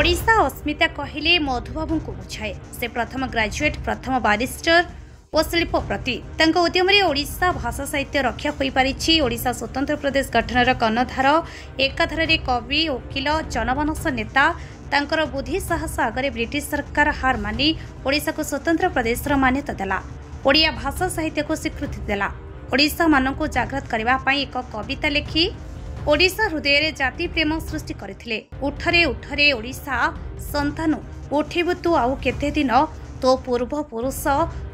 ओडिशा अस्मिता कहले मधुबाबू को बुझाए। से प्रथम ग्रेजुएट, प्रथम बारिस्टर और शिल्प प्रति उद्यम ओडिशा भाषा साहित्य रक्षा हो पारिछि। ओडिशा स्वतंत्र प्रदेश गठनर कर्णधार एकाधारे कवि, वकिल, जनमानस नेता तांकर बुद्धि साहस आगे ब्रिटिश सरकार हार मानि ओडिशा को स्वतंत्र प्रदेश मान्यता देला। ओडिया भाषा साहित्य को स्वीकृति देला। ओडिशा मानक जागृत करने एक कविता लिखि ओडिशा हृदय जाति प्रेम सृष्टि करथिले। उठरे उठरे ओडिशा संतानु उठिबु तू आउ केते दिन तो पूर्व पुरुष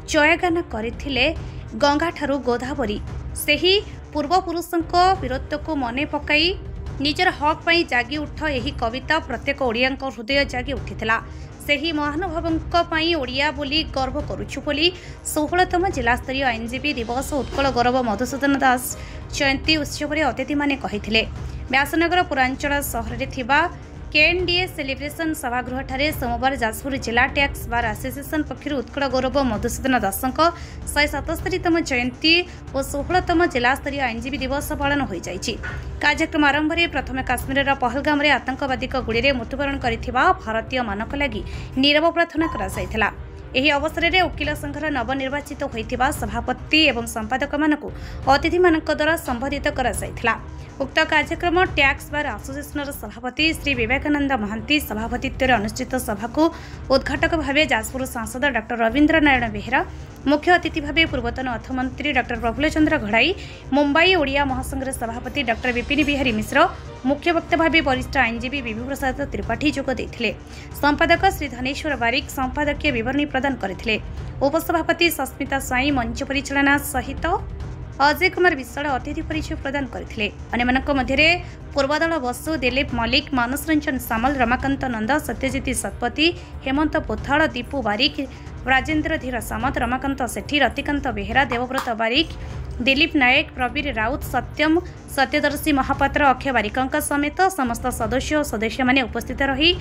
जयगान करथिले गंगा ठारू गोदावरी। सेही पूर्व पुरुषंको वीरत्व को मने पकाई निजर हक पई जागी उठ एही कविता प्रत्येक ओडियांक हृदय जागी उठिथिला। सेही महानुभावंक पई ओडिया बोली गर्व करूछु बोली 16तम जिला स्तरीय आईनजीवी दिवस उत्कल गौरव मधुसूदन दास जयंती उत्सव में अतिथि माने कहिथिले। व्यासनगर पुरांचल सहर रे थिबा केएनडीए सेलिब्रेशन सभागृह ठारे सोमवार जाजपुर जिला टैक्स बार एसोसिएशन पक्षर उत्कल गौरव मधुसूदन दासंक 177तम जयंती और 16तम जिला स्तरीय आईनजीवी दिवस पालन हो जाइछि। कार्यक्रम आरंभ में प्रथम काश्मीर पहलगाम में आतंकवादी गुड़ी में मृत्युवरण करथिबा भारतीय मानक लगी नीरव प्रार्थना करा जायथिला। एही अवसर में वकिल संघर नवनिर्वाचित होइथिबा सभापति एवं संपादक मानकु अतिथि मानक द्वारा संबोधित करा जायथिला। उक्त कार्यक्रम टैक्स बार एसोसिएशन सभापति श्री विवेकानंद महांती सभापतित्व अनुष्ठित सभा को उद्घाटक भाव जाजपुर सांसद डॉक्टर रवींद्र नारायण बेहेरा, मुख्य अतिथि भाव पूर्वतन अर्थमंत्री डॉक्टर प्रफुल्ल चंद्र घड़ाई, मुंबई ओडिया महासंघर सभापति डॉक्टर विपिन बिहारी मिश्र, मुख्य वक्ता भाव वरिष्ठ आईनजीवी विभु प्रसाद त्रिपाठी जोग देथिले। संपादक श्री धनेश्वर बारिक संपादकीय विवरणी प्रदान करथिले। उपसभापति सस्मिता स्वाई मंच परिचालना सहित अजय कुमार विश्वाल अतिथि परिचय प्रदान करथिले। अन्यମାନଙ୍କ ମଧ୍ୟରେ पूर्वदल बसु, दिलीप मल्लिक, मानस रंजन सामल, रमाकांत नंद, सत्यजित सतपति, हेमंत पोथाल, दीपू बारिक, राजेंद्र धीर सामत, रमाकांत सेठी, रतिकांत बेहेरा, देवव्रत बारिक, दिलीप नायक, प्रवीर राउत, सत्यम सत्यदर्शी महापात्र, अक्षय बारिकंक समेत समस्त सदस्य और सदस्य माने उपस्थित रही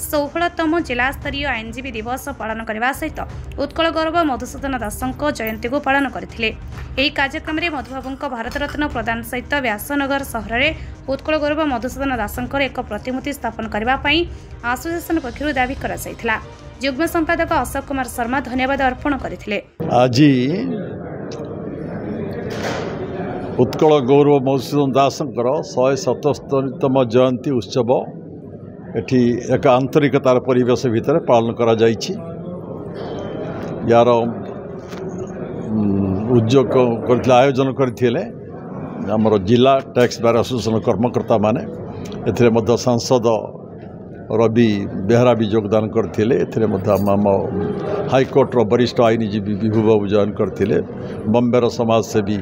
16तम जिला स्तरीय आईनजीवी दिवस पालन करने सहित उत्कल गौरव मधुसूदन दासंक जयंती को पालन करथिले। एही कार्यक्रम में मधुबाबूंक भारत रत्न प्रदान सहित व्यासनगर सहर में उत्कल गौरव मधुसूदन दासंकर एक प्रतिमूर्ति स्थापन करने एसोसिएशन पक्षर दावी करा जायथिला। युग्म संपादक अशोक कुमार शर्मा धन्यवाद अर्पण करथिले। आज उत्कल गौरव मधुसूदन दासंकर 177तम जयंती उत्सव एठी एक आंतरिकतार परिवेश भितर पालन करा जाइछि। यार उद्योग करथिले आयोजन करथिले हमर जिला टैक्स बार एसोसिएशन कर्मकर्ता माने। एथिरे मध्य सांसद रवि बेहरा भी योगदान करथिले। एथिरे मध्य आम हाईकोर्टर वरिष्ठ आईनजीवी विभु बाबू जॉइन करथिले। बम्बेर समाजसेवी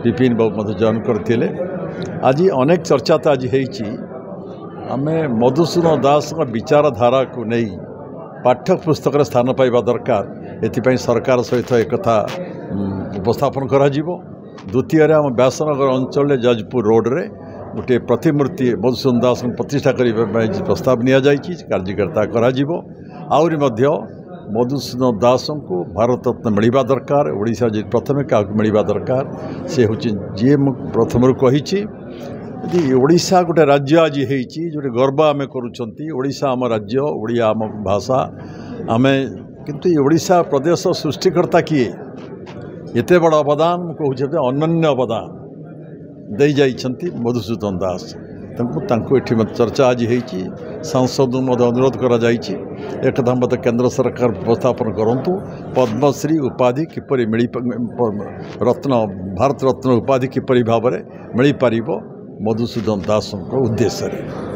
विपिन बाबू मध्य जॉइन करथिले। आज अनेक चर्चा तो आज होइछि। आमे मधुसूदन दास विचारधारा को नहीं पाठ्यपुस्तक स्थान पाइबा दरकार। एथिपाई सरकार सहित एक कथा उपस्थापन करा जिवो। द्वितीय आम व्यासनगर अंचल जाजपुर रोड रे गोटे प्रतिमूर्ति मधुसूदन दास प्रतिष्ठा करने प्रस्ताव नि कार्यकर्ता करा जिवो। आउरी मध्य मधुसूदन दास को भारत रत्न मिलवा दरकार। ओडिशा जी प्रथम क्या मिलवा दरकार से हूँ जी प्रथम कही ओडिशा गोटे राज्य आज होती जो गर्व आम करुँचा आम राज्य ओडिया आम भाषा आम किंतु ओडिशा प्रदेश सृष्टिकर्ता किए एत बड़ अवदान कहूँ अनन्य अवदान दे जाइछंती मधुसूदन दास। एठी चर्चा आज होती सांसद अनुरोध करा जाइछि एक मत केंद्र सरकार उपस्थापन करंतु पद्मश्री उपाधि किपरि मिली रत्न भारत रत्न उपाधि किपरि भाव में मिल पार मधुसूदन दास उद्देश्य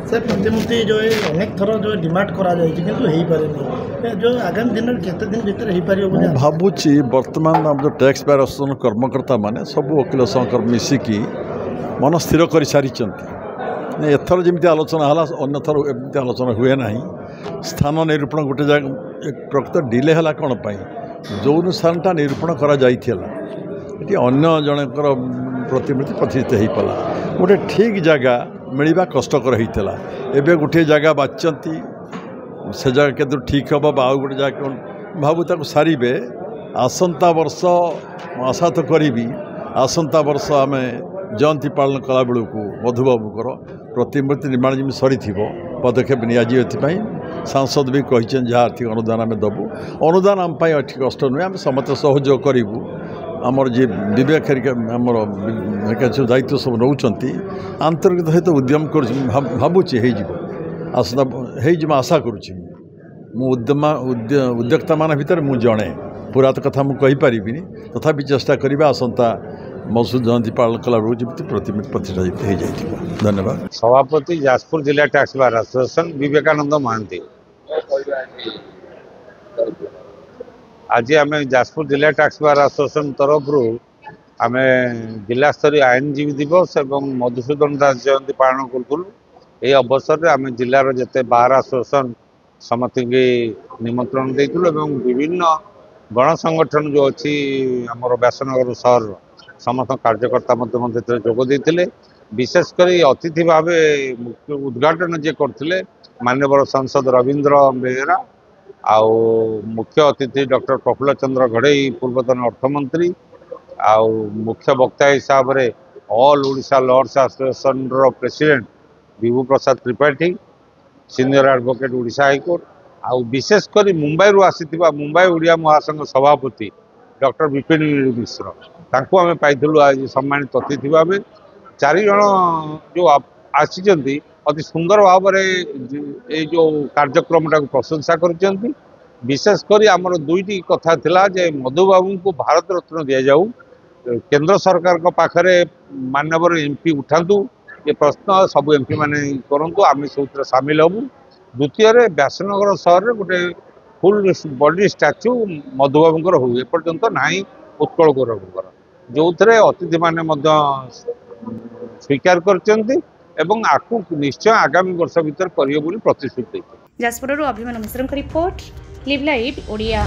सर प्रतिमूर्ति जो है अनेक थर जो डिमांड करा जाइछि किंतु हेई पारे जो आगामी दिन केते दिन भीतर हेई पारियो बोली भाबुछि। वर्तमान हम जो टैक्स बार एसोसिएशन कर्मकर्ता माने सब वकील संघ मिसिकी मन स्थिर कर सारी एथर जमी आलोचना है अन्न थर एमती आलोचना हुए ना। स्थान निरूपण गोटे जगह एक प्रकृत डिले है कौन जो स्थानटा निरूपण करा ये अन्य जनकर प्रतिमूर्ति प्रतिष्ठित हो पाला गोटे ठीक जगह मिलवा कष्टकर होता। एवं गोटे जगह बाचंती से जगह के ठीक हम आउ गोटे जगह भावु सारे आसंता वर्ष आशा तो करी आसंता वर्ष आम जयंती पालन कला बेलू मधुबाबूर प्रतिमूर्ति निर्माण जमी सरी पदक्षेप निजी। सांसद भी कही जहाँ आर्थिक अनुदान आम देवु अनुदान आम ठीक कष्ट नुहे आम समस्त सहयोग करूँ आमर जी विवेक आमर जो दायित्व सब नौ आंतरिक सहित उद्यम कर भावुची आसना हो आशा करुँच उद्योक्ता मान भितर मु जड़े पूरा तो कथा मुझे कहीपरि तथापि चेष्टा करवा आसंता मधुसूदन जयंती पालन कला प्रतिष्ठित हो जाए। धन्यवाद। सभापति जाजपुर जिला tax bar association Vivekananda Mahanti. आज आम जाजपुर जिला टैक्स बार एसोसिएशन तरफ आम जिला स्तरीय आईनजीवी दिवस और मधुसूदन दास जयंती पालन करूँ। ये अवसर में आम जिलार जिते बार एसोसिएशन समस्त निमंत्रण देलु विभिन्न गण संगठन जो अच्छी आमर व्यासनगर सहर समस्त कार्यकर्ता जोग देते। विशेषकर अतिथि भाव मुख्य उद्घाटन जे करते माननीय सांसद रवींद्र बेहेरा आउ मुख्य अतिथि डॉक्टर प्रफुल्ल चंद्र घड़ई पूर्वतन अर्थमंत्री आउ मुख्य वक्ता हिसाब से ऑल ओडिशा लॉर्ड्स एसोसिएशन रो president Vibhu Prasad Tripathi senior advocate Odisha high court आउ विशेषकर मुंबई रू आसीथिबा मुंबई ओडिया महासंघ सभापति डॉक्टर विपिन मिश्र तांको आमे पाइथिलु आज सम्मानित अतिथि भाव 4 जन जो आसी अति सुंदर भाव में जो कार्यक्रम टाक प्रशंसा कर विशेषकर आमर दुईटी कथा थिला जे मधुबाबू को भारत रत्न दि जाऊ केंद्र सरकार को पाखरे माननीय एमपी उठातु ये प्रश्न सब एमपी माने करंतु आम सब सामिल हबू। द्वितीय व्यासनगर सहर में गोटे फुल बॉडी स्टाच्यू मधुबाबूर हो एपर्यंत ना उत्कल गौरवकर जो थे अतिथि माने स्वीकार करछन्ती एवं आकु निश्चय आगामी वर्ष भीतर करियो बोली प्रतिश्रुति। जाजपुर अभिमान मिश्र रिपोर्ट लिव लाइव ओडिया।